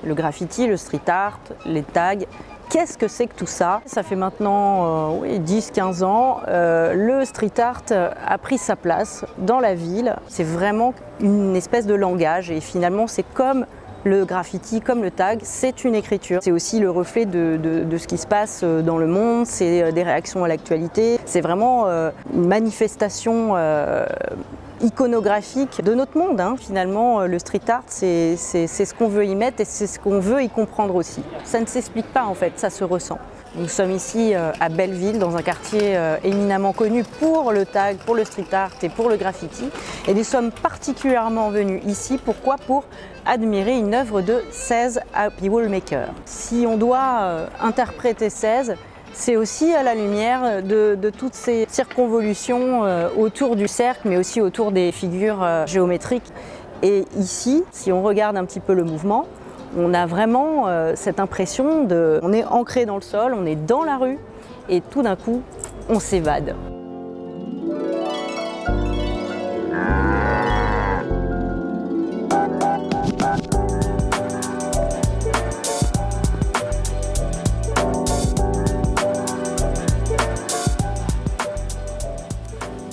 le graffiti, le street art, les tags. Qu'est-ce que c'est que tout ça? Ça fait maintenant 10-15 ans, le street art a pris sa place dans la ville. C'est vraiment une espèce de langage et finalement c'est comme le graffiti, comme le tag, c'est une écriture. C'est aussi le reflet de ce qui se passe dans le monde, c'est des réactions à l'actualité. C'est vraiment une manifestation iconographique de notre monde. Finalement, le street art, c'est ce qu'on veut y mettre et c'est ce qu'on veut y comprendre aussi. Ça ne s'explique pas en fait, ça se ressent. Nous sommes ici à Belleville, dans un quartier éminemment connu pour le tag, pour le street art et pour le graffiti. Et nous sommes particulièrement venus ici, pourquoi? Pour admirer une œuvre de 16 Happy Wall Maker. Si on doit interpréter 16, c'est aussi à la lumière de toutes ces circonvolutions autour du cercle, mais aussi autour des figures géométriques. Et ici, si on regarde un petit peu le mouvement, on a vraiment cette impression on est ancré dans le sol, on est dans la rue, et tout d'un coup, on s'évade.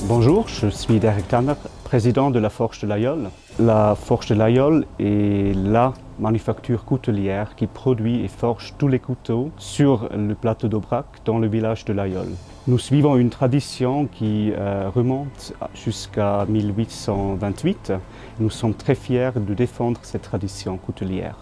Bonjour, je suis Derek Tanner, président de la Forge de l'Aïeul. La Forge de l'Aïeul est la manufacture coutelière qui produit et forge tous les couteaux sur le plateau d'Aubrac dans le village de l'Aïeul. Nous suivons une tradition qui remonte jusqu'à 1828. Nous sommes très fiers de défendre cette tradition coutelière.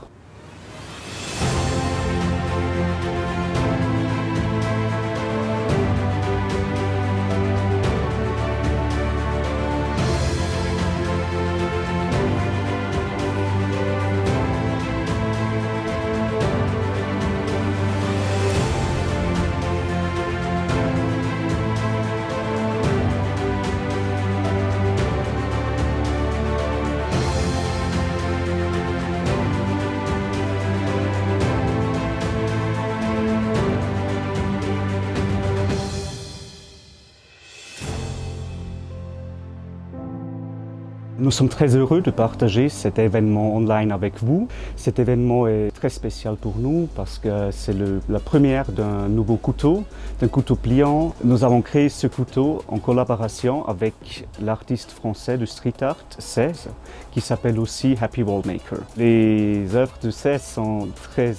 Nous sommes très heureux de partager cet événement online avec vous. Cet événement est très spécial pour nous parce que c'est la première d'un nouveau couteau, d'un couteau pliant. Nous avons créé ce couteau en collaboration avec l'artiste français de street art, 16, qui s'appelle aussi Happy Wall Maker. Les œuvres de 16 sont très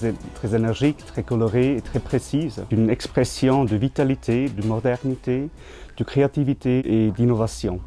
énergiques, très colorées et très précises. Une expression de vitalité, de modernité, de créativité et d'innovation.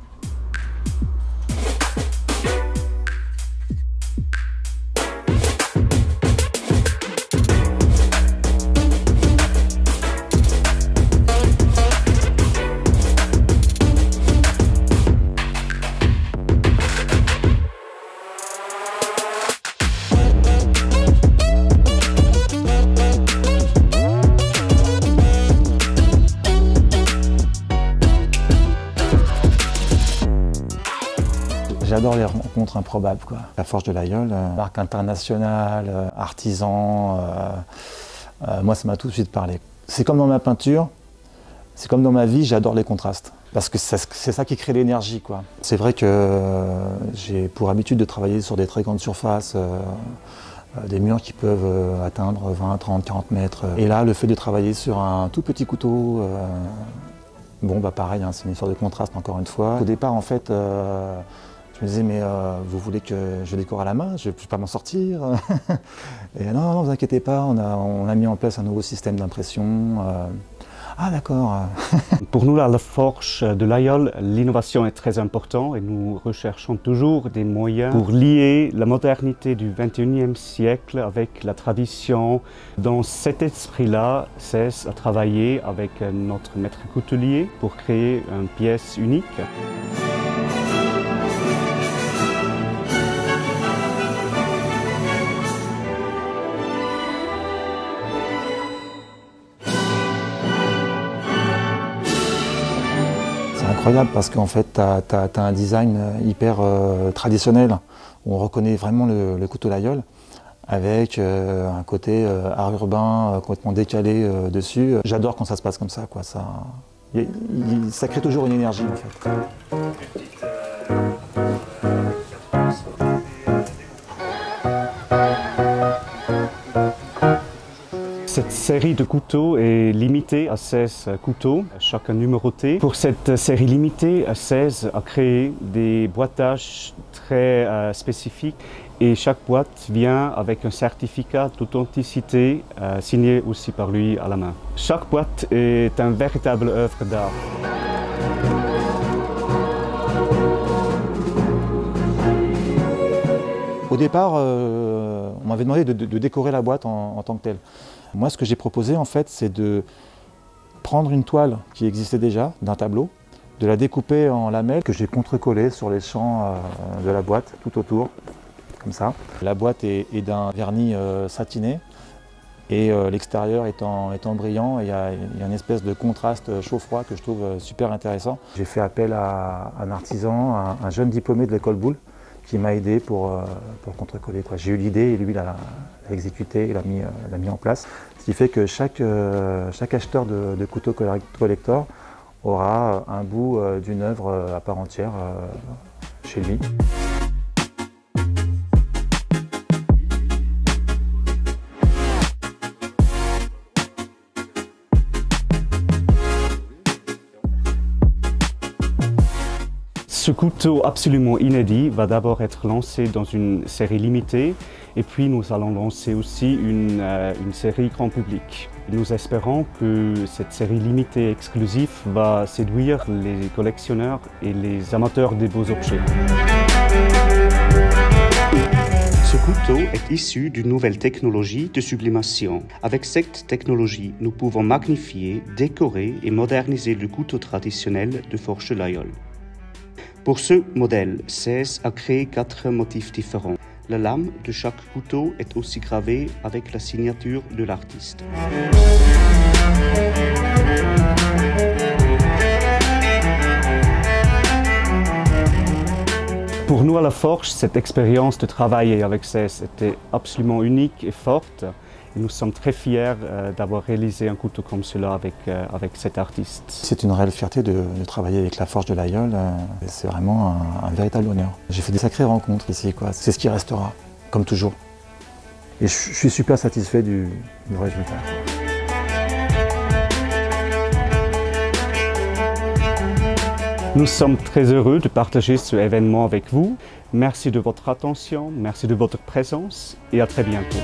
J'adore les rencontres improbables, quoi. La Forge de l'Aïeul, marque internationale, artisan, moi ça m'a tout de suite parlé. C'est comme dans ma peinture, c'est comme dans ma vie, j'adore les contrastes. Parce que c'est ça qui crée l'énergie, quoi. C'est vrai que j'ai pour habitude de travailler sur des très grandes surfaces, des murs qui peuvent atteindre 20, 30, 40 mètres. Et là, le fait de travailler sur un tout petit couteau, bon bah pareil, c'est une histoire de contraste encore une fois. Au départ, en fait, je me disais, mais vous voulez que je décore à la main? Je ne peux pas m'en sortir. Et non, non, vous inquiétez pas, on a mis en place un nouveau système d'impression. Ah d'accord. Pour nous, à la Forge de l'Aïeul, l'innovation est très importante et nous recherchons toujours des moyens pour lier la modernité du XXIe siècle avec la tradition. Dans cet esprit-là, CES a travaillé avec notre maître coutelier pour créer une pièce unique. Incroyable parce qu'en fait, tu as un design hyper traditionnel où on reconnaît vraiment le couteau l'Aïeul avec un côté art urbain complètement décalé dessus. J'adore quand ça se passe comme ça, quoi. Ça crée toujours une énergie en fait. série de couteaux est limitée à 16 couteaux, chacun numéroté. Pour cette série limitée, 16 a créé des boîtages très spécifiques et chaque boîte vient avec un certificat d'authenticité signé aussi par lui à la main. Chaque boîte est une véritable œuvre d'art. Au départ, on m'avait demandé de décorer la boîte en tant que telle. Moi, ce que j'ai proposé, en fait, c'est de prendre une toile qui existait déjà d'un tableau, de la découper en lamelles que j'ai contre-collées sur les champs de la boîte, tout autour, comme ça. La boîte est d'un vernis satiné et l'extérieur étant brillant, il y a une espèce de contraste chaud-froid que je trouve super intéressant. J'ai fait appel à un artisan, un jeune diplômé de l'école Boulle, qui m'a aidé pour contre-coller. J'ai eu l'idée et lui l'a exécuté, il l'a mis en place. Ce qui fait que chaque acheteur de couteaux collector aura un bout d'une œuvre à part entière chez lui. Ce couteau absolument inédit va d'abord être lancé dans une série limitée et puis nous allons lancer aussi une série grand public. Nous espérons que cette série limitée exclusive va séduire les collectionneurs et les amateurs des beaux objets. Ce couteau est issu d'une nouvelle technologie de sublimation. Avec cette technologie, nous pouvons magnifier, décorer et moderniser le couteau traditionnel de Forges de l'Ailleul. Pour ce modèle, 16 a créé 4 motifs différents. La lame de chaque couteau est aussi gravée avec la signature de l'artiste. Pour nous à la Forge, cette expérience de travailler avec 16 était absolument unique et forte. Et nous sommes très fiers d'avoir réalisé un couteau comme cela avec cet artiste. C'est une réelle fierté de travailler avec la Forge de l'Ailleul. C'est vraiment un véritable honneur. J'ai fait des sacrées rencontres ici, quoi. C'est ce qui restera, comme toujours. Et je suis super satisfait du résultat. Nous sommes très heureux de partager ce événement avec vous. Merci de votre attention, merci de votre présence et à très bientôt.